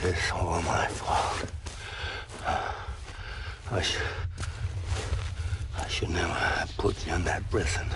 This is all my fault. I should never have put you in that prison.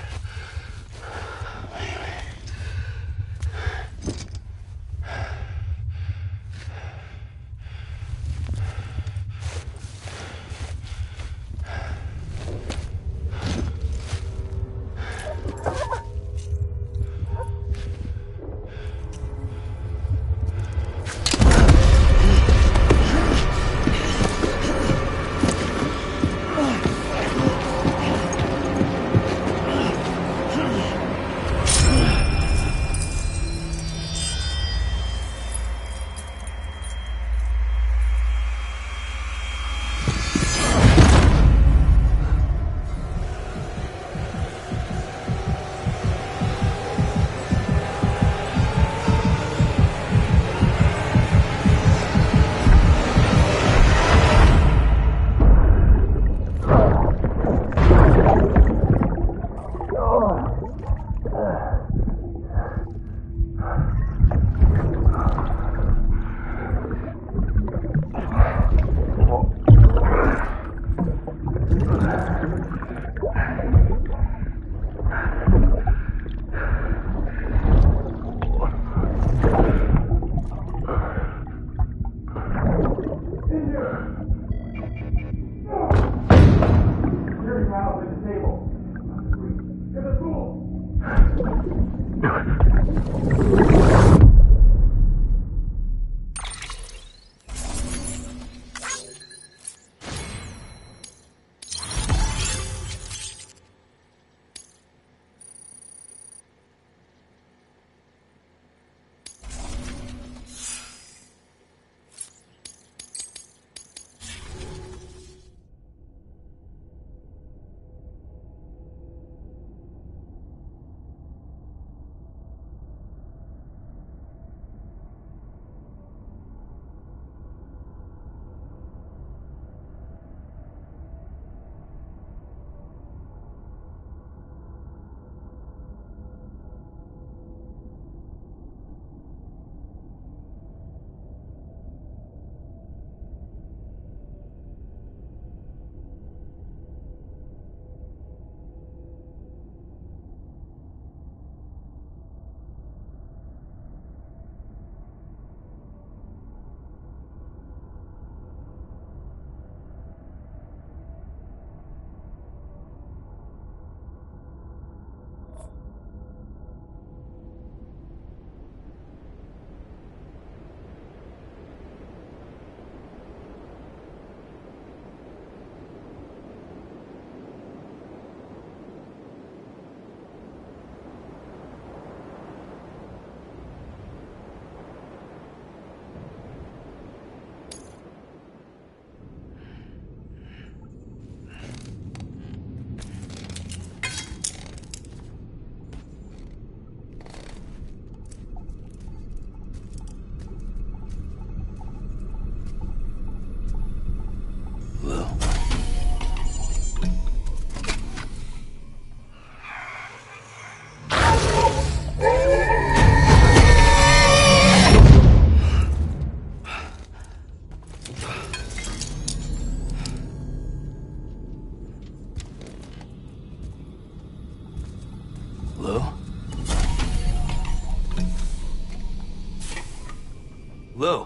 Lou.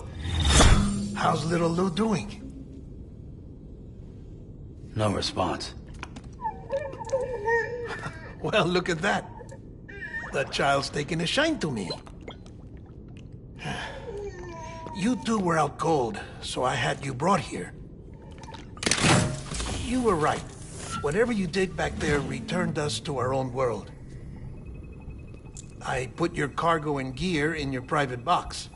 How's little Lou doing? No response. Well, look at that. That child's taking a shine to me. You two were out cold, so I had you brought here. You were right. Whatever you did back there returned us to our own world. I put your cargo and gear in your private box.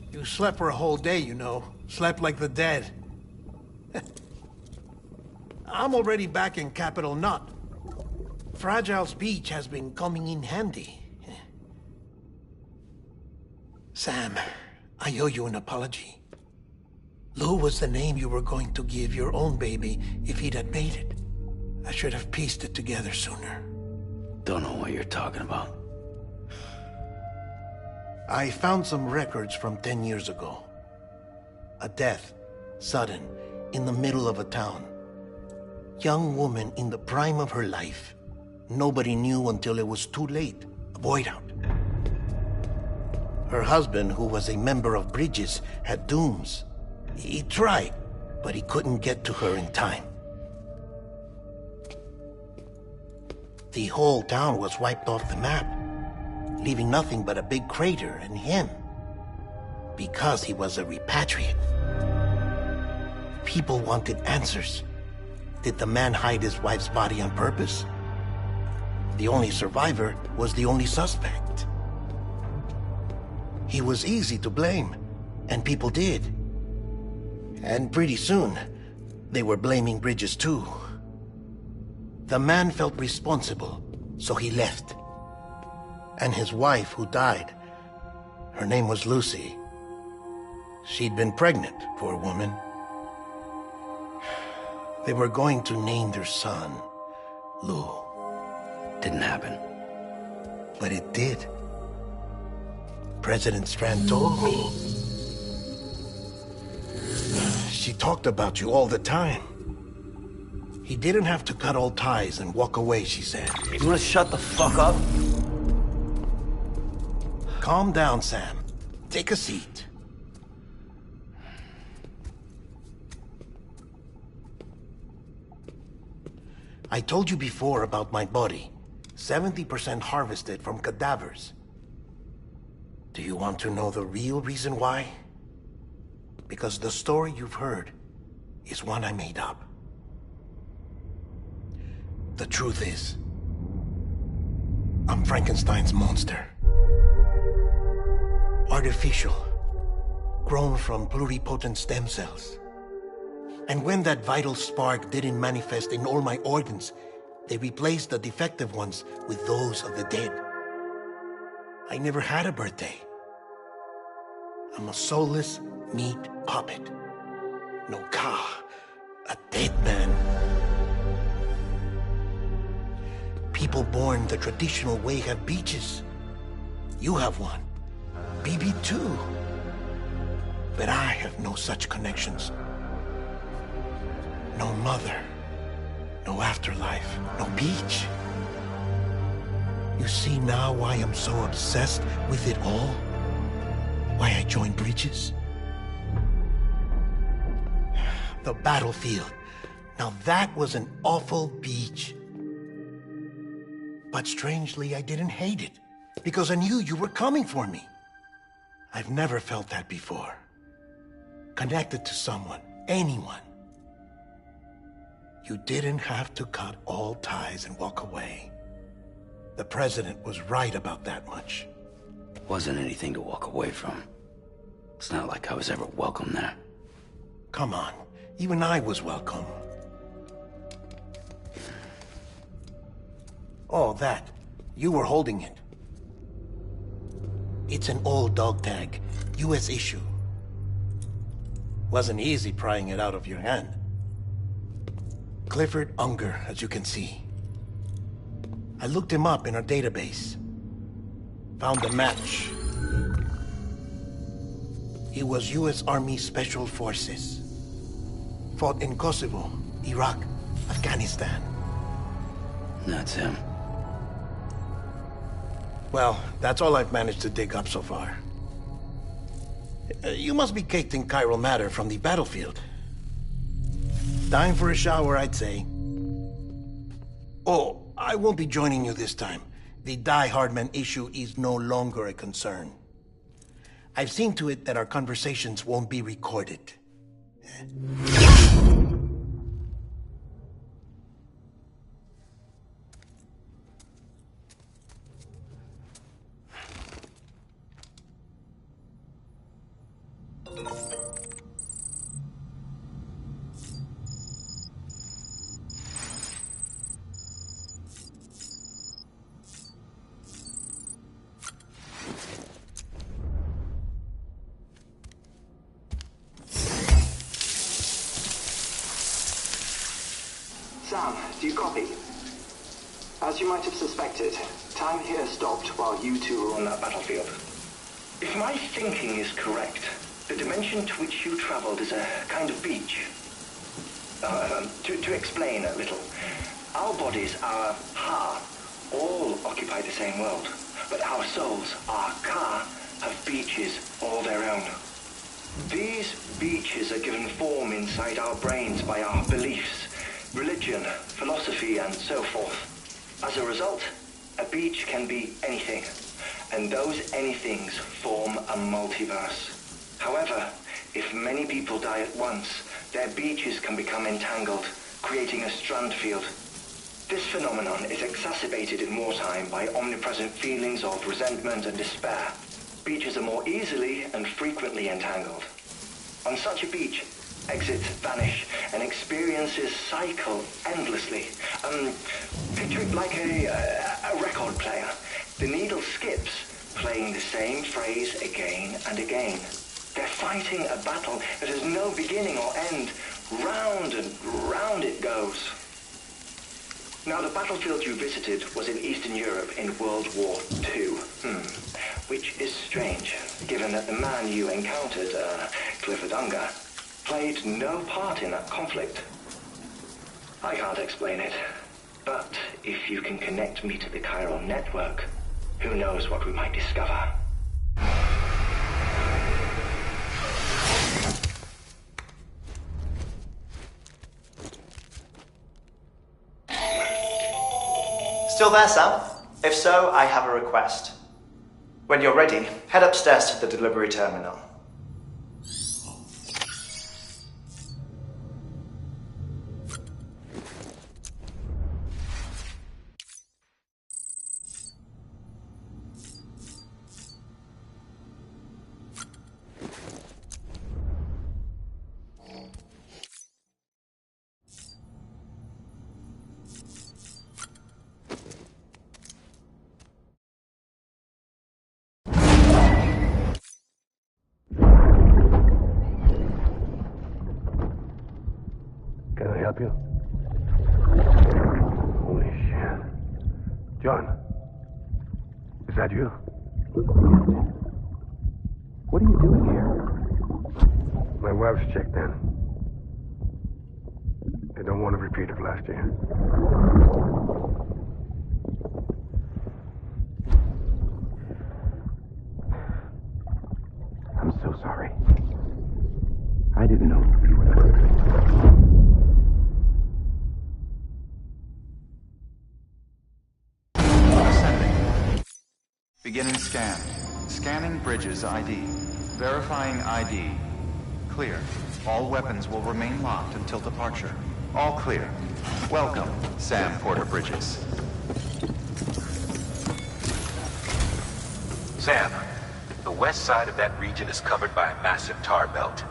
You slept for a whole day, you know. Slept like the dead. I'm already back in Capital Knot. Fragile's beach has been coming in handy. Sam, I owe you an apology. Lou was the name you were going to give your own baby if he'd had made it. I should have pieced it together sooner. Don't know what you're talking about. I found some records from 10 years ago. A death, sudden, in the middle of a town. Young woman in the prime of her life. Nobody knew until it was too late. A void out. Her husband, who was a member of Bridges, had dooms. He tried, but he couldn't get to her in time. The whole town was wiped off the map, leaving nothing but a big crater and him. Because he was a repatriate. People wanted answers. Did the man hide his wife's body on purpose? The only survivor was the only suspect. He was easy to blame, and people did. And pretty soon, they were blaming Bridges too. The man felt responsible, so he left. And his wife, who died, her name was Lucy. She'd been pregnant, poor woman. They were going to name their son Lou. Didn't happen. But it did. President Strand told me. She talked about you all the time. He didn't have to cut all ties and walk away, she said. You wanna shut the fuck up? Calm down, Sam. Take a seat. I told you before about my body. 70% harvested from cadavers. Do you want to know the real reason why? Because the story you've heard is one I made up. The truth is, I'm Frankenstein's monster. Artificial, grown from pluripotent stem cells. And when that vital spark didn't manifest in all my organs, they replaced the defective ones with those of the dead. I never had a birthday. I'm a soulless meat puppet. No ka, a dead man. People born the traditional way have beaches. You have one. BB too. But I have no such connections. No mother. No afterlife. No beach. You see now why I'm so obsessed with it all? Why I joined Bridges? The battlefield. Now that was an awful beach. But strangely, I didn't hate it. Because I knew you were coming for me. I've never felt that before. Connected to someone, anyone. You didn't have to cut all ties and walk away. The president was right about that much. Wasn't anything to walk away from. It's not like I was ever welcome there. Come on, even I was welcome. Oh, that. You were holding it. It's an old dog tag, US issue. Wasn't easy prying it out of your hand. Clifford Unger, as you can see. I looked him up in our database. Found a match. He was US Army Special Forces. Fought in Kosovo, Iraq, Afghanistan. That's him. Well, that's all I've managed to dig up so far. You must be caked in chiral matter from the battlefield. Time for a shower, I'd say. Oh, I won't be joining you this time. The Die Hardman issue is no longer a concern. I've seen to it that our conversations won't be recorded. Sam, do you copy? As you might have suspected, time here stopped while you two were on that battlefield. If my thinking is correct, the dimension to which you traveled is a kind of beach. To explain a little, our bodies, our Ha, all occupy the same world, but our souls, our Ka, have beaches all their own. These beaches are given form inside our brains by our beliefs, religion, philosophy, and so forth. As a result, a beach can be anything, and those anythings form a multiverse. However, if many people die at once, their beaches can become entangled, creating a strand field. This phenomenon is exacerbated in wartime by omnipresent feelings of resentment and despair. Beaches are more easily and frequently entangled. On such a beach, exits vanish and experiences cycle endlessly. Picture it like a record player. The needle skips, playing the same phrase again and again. They're fighting a battle that has no beginning or end. Round and round it goes. Now, the battlefield you visited was in Eastern Europe in World War II. Which is strange, given that the man you encountered, Clifford Unger, played no part in that conflict. I can't explain it, but if you can connect me to the chiral network, who knows what we might discover. Still there, Sam? If so, I have a request. When you're ready, head upstairs to the delivery terminal. Can I help you? Holy shit. John, is that you? What are you doing here? My wife's checked in. They don't want to repeat of last year. I'm so sorry. I didn't know you were there. Ascending. Beginning scan. Scanning bridges ID. Verifying ID. Clear. All weapons will remain locked until departure. All clear. Welcome, Sam Porter Bridges. Sam, the west side of that region is covered by a massive tar belt.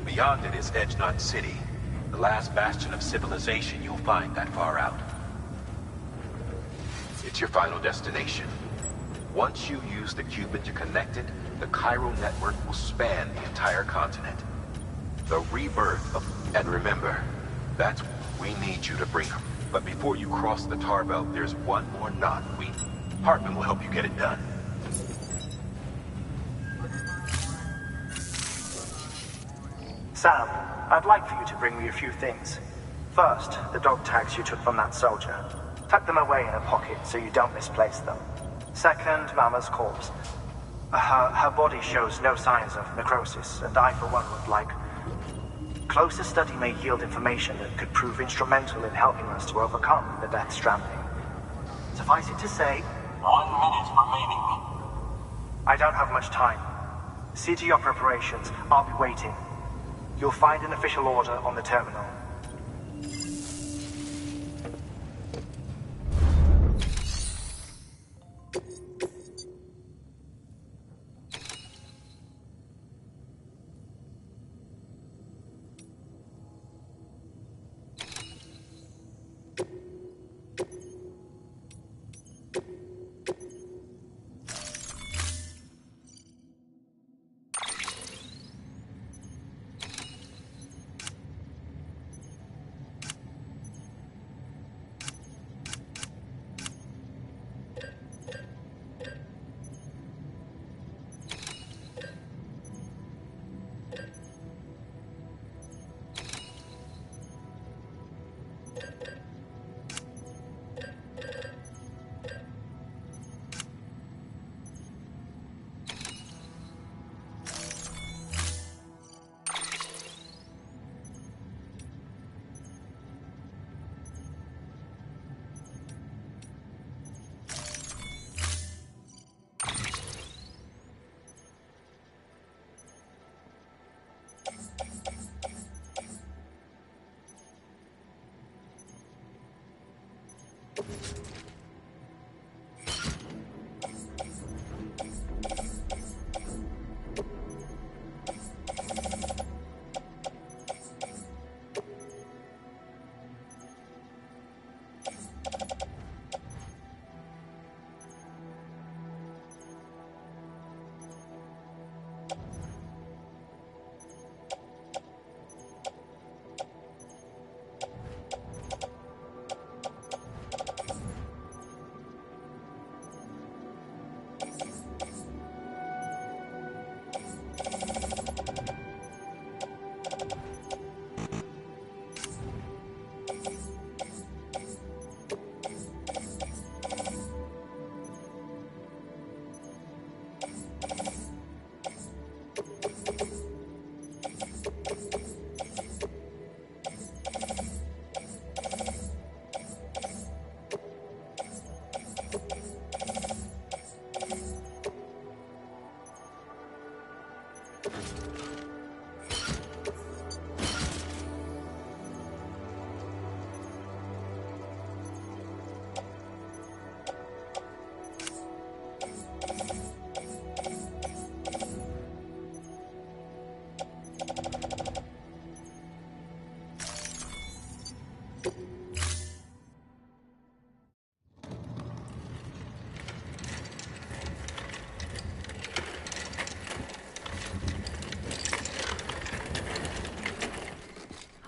Beyond it is Edge Knot City, the last bastion of civilization you'll find that far out. It's your final destination. Once you use the qubit to connect it, the chiral network will span the entire continent. The rebirth of... And remember, that's what we need you to bring her. But before you cross the tar belt, there's one more knot. Hartman will help you get it done. Sam, I'd like for you to bring me a few things. First, the dog tags you took from that soldier. Tuck them away in a pocket so you don't misplace them. Second, Mama's corpse. Her body shows no signs of necrosis, and I, for one, would like... Closer study may yield information that could prove instrumental in helping us to overcome the Death Stranding. Suffice it to say... 1 minute remaining. I don't have much time. See to your preparations. I'll be waiting. You'll find an official order on the terminal.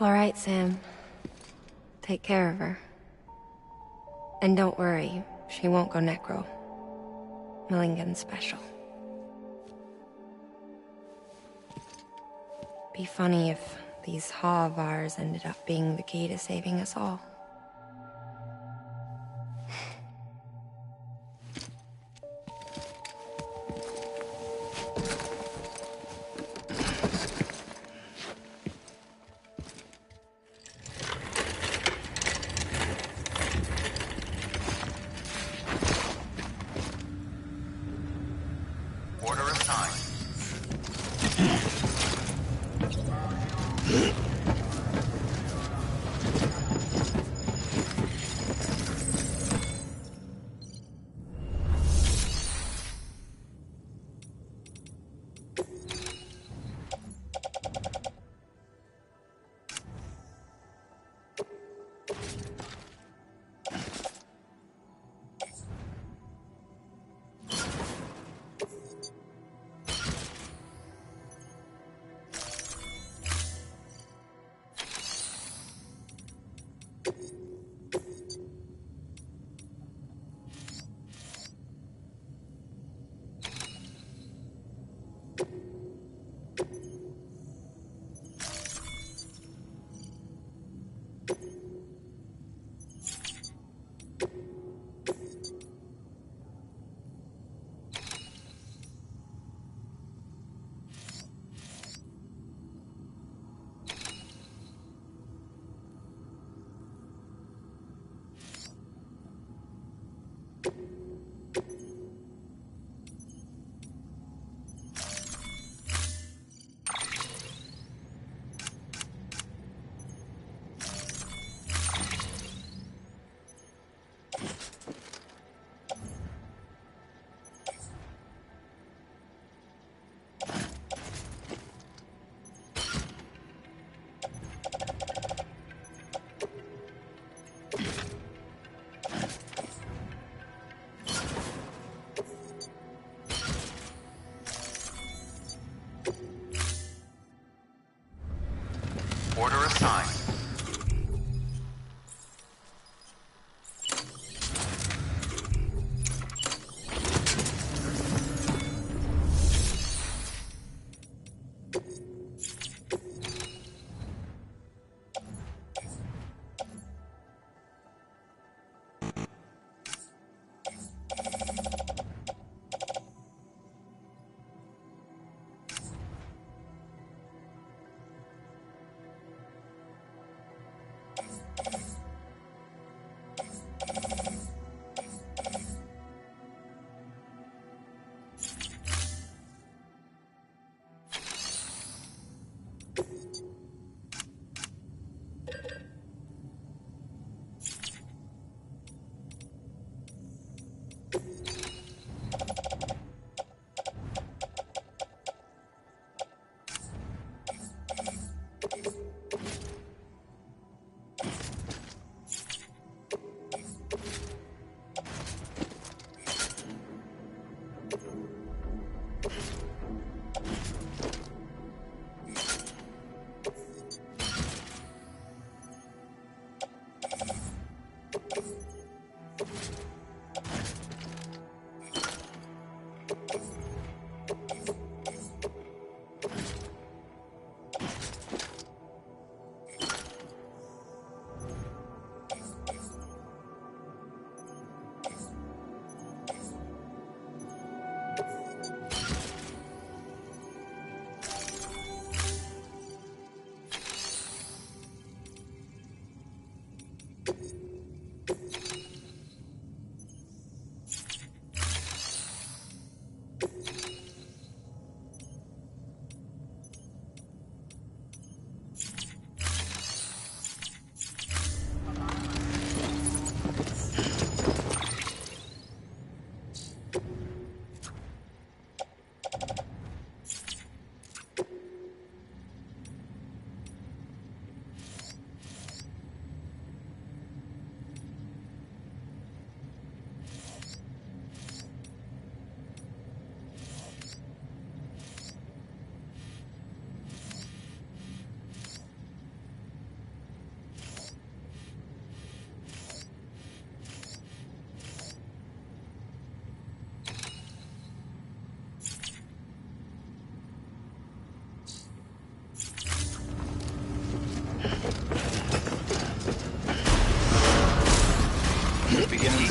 All right, Sam. Take care of her. And don't worry, she won't go necro. Milligan's special. Be funny if these Ha of ours ended up being the key to saving us all. Order assigned.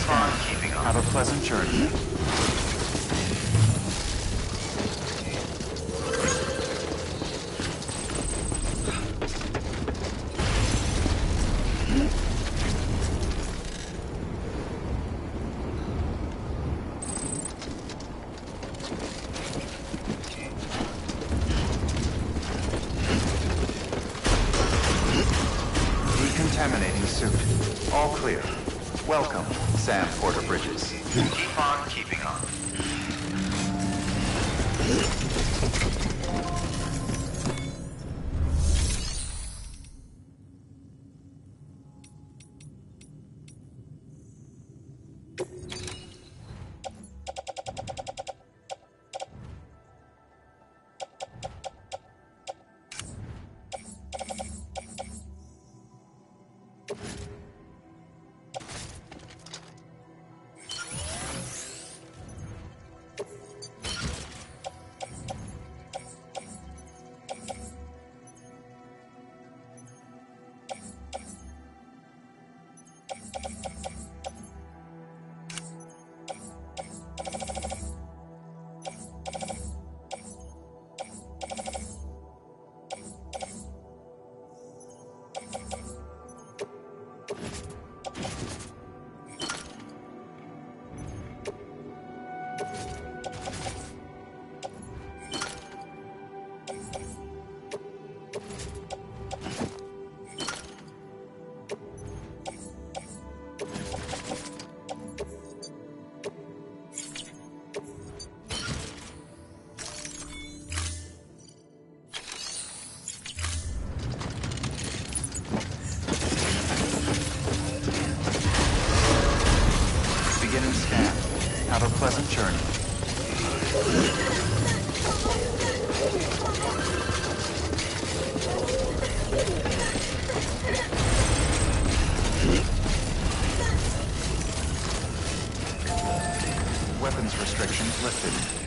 scan. Have a pleasant journey. Decontaminating suit. All clear. Welcome, Sam Porter Bridges. Keep on keeping on. Have a pleasant journey. Weapons restrictions lifted.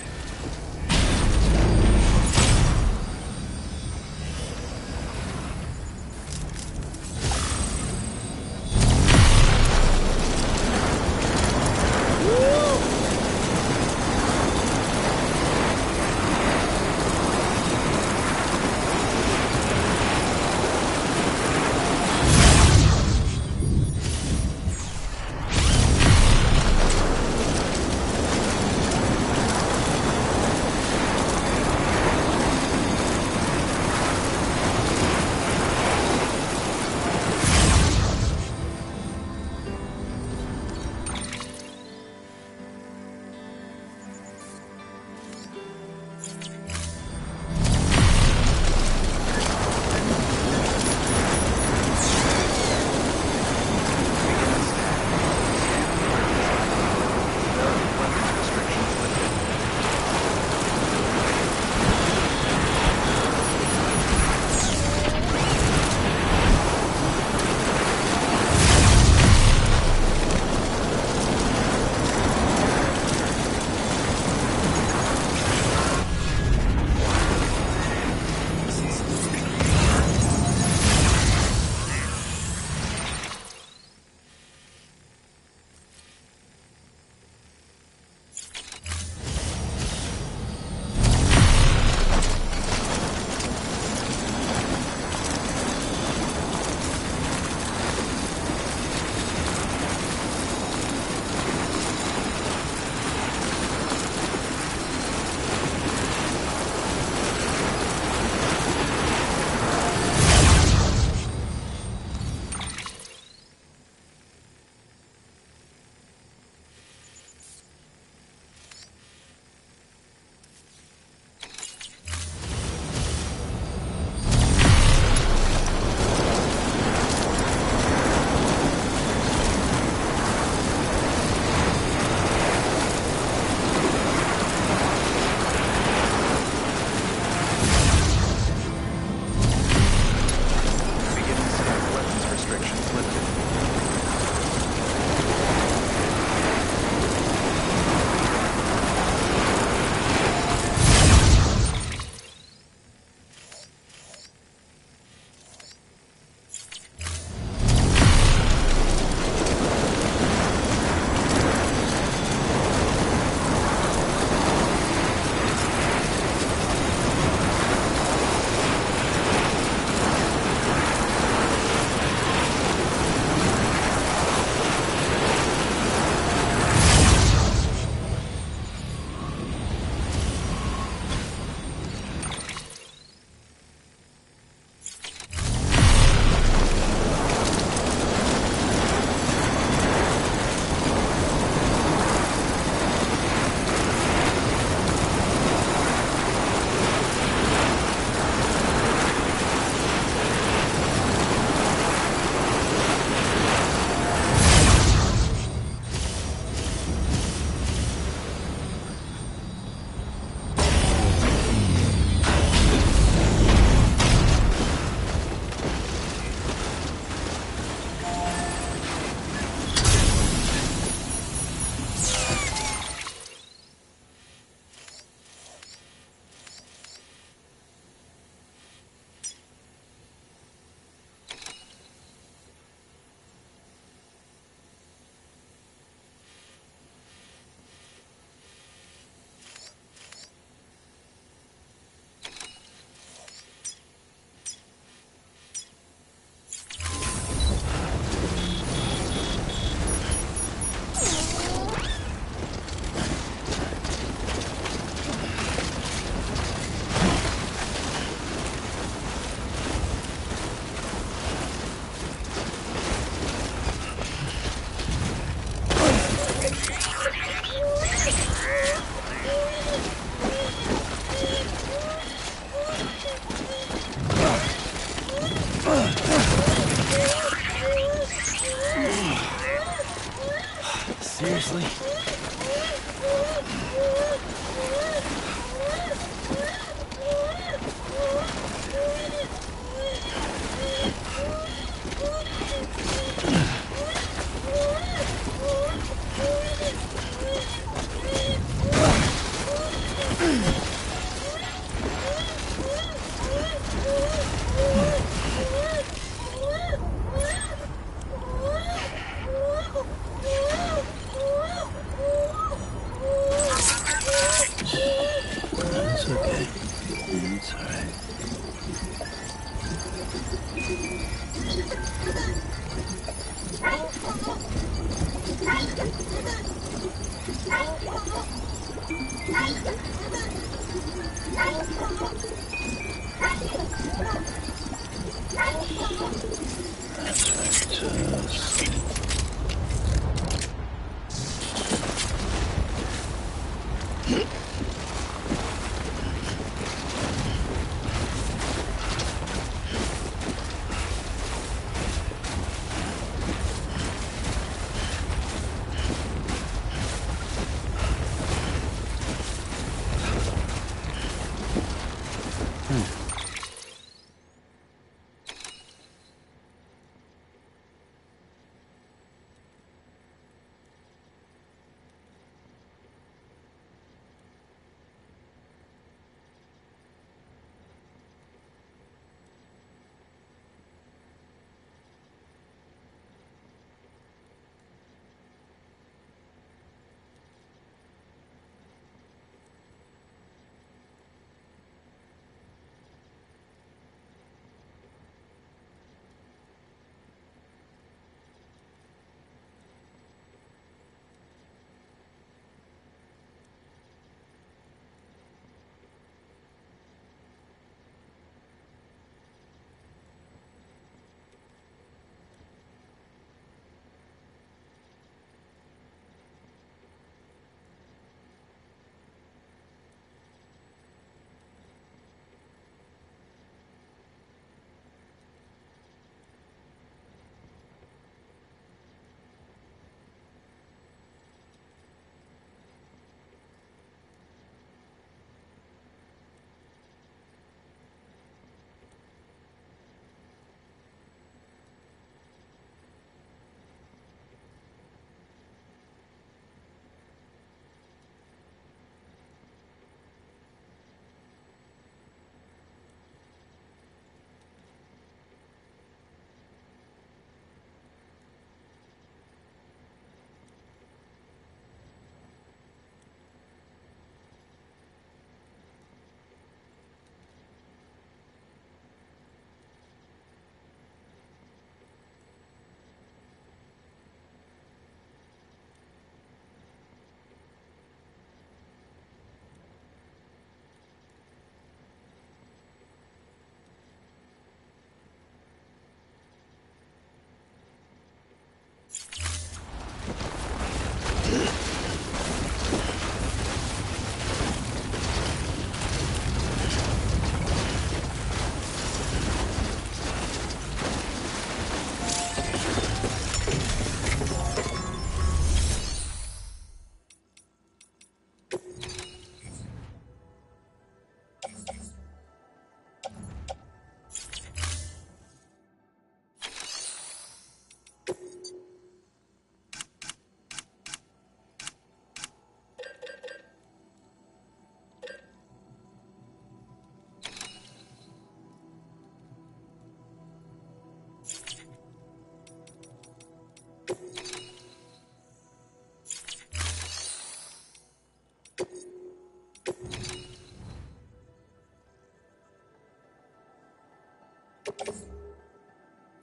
Seriously? It's okay. It's all right. That's right,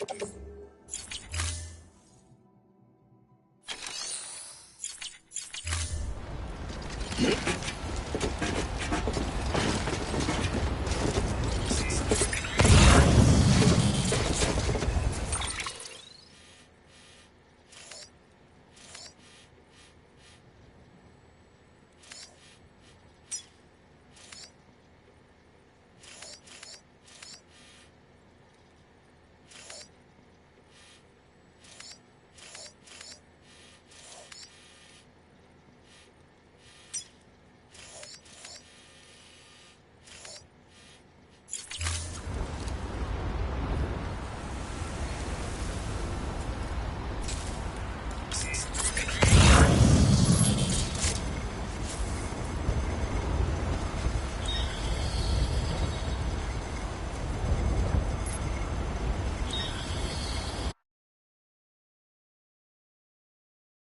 Toast.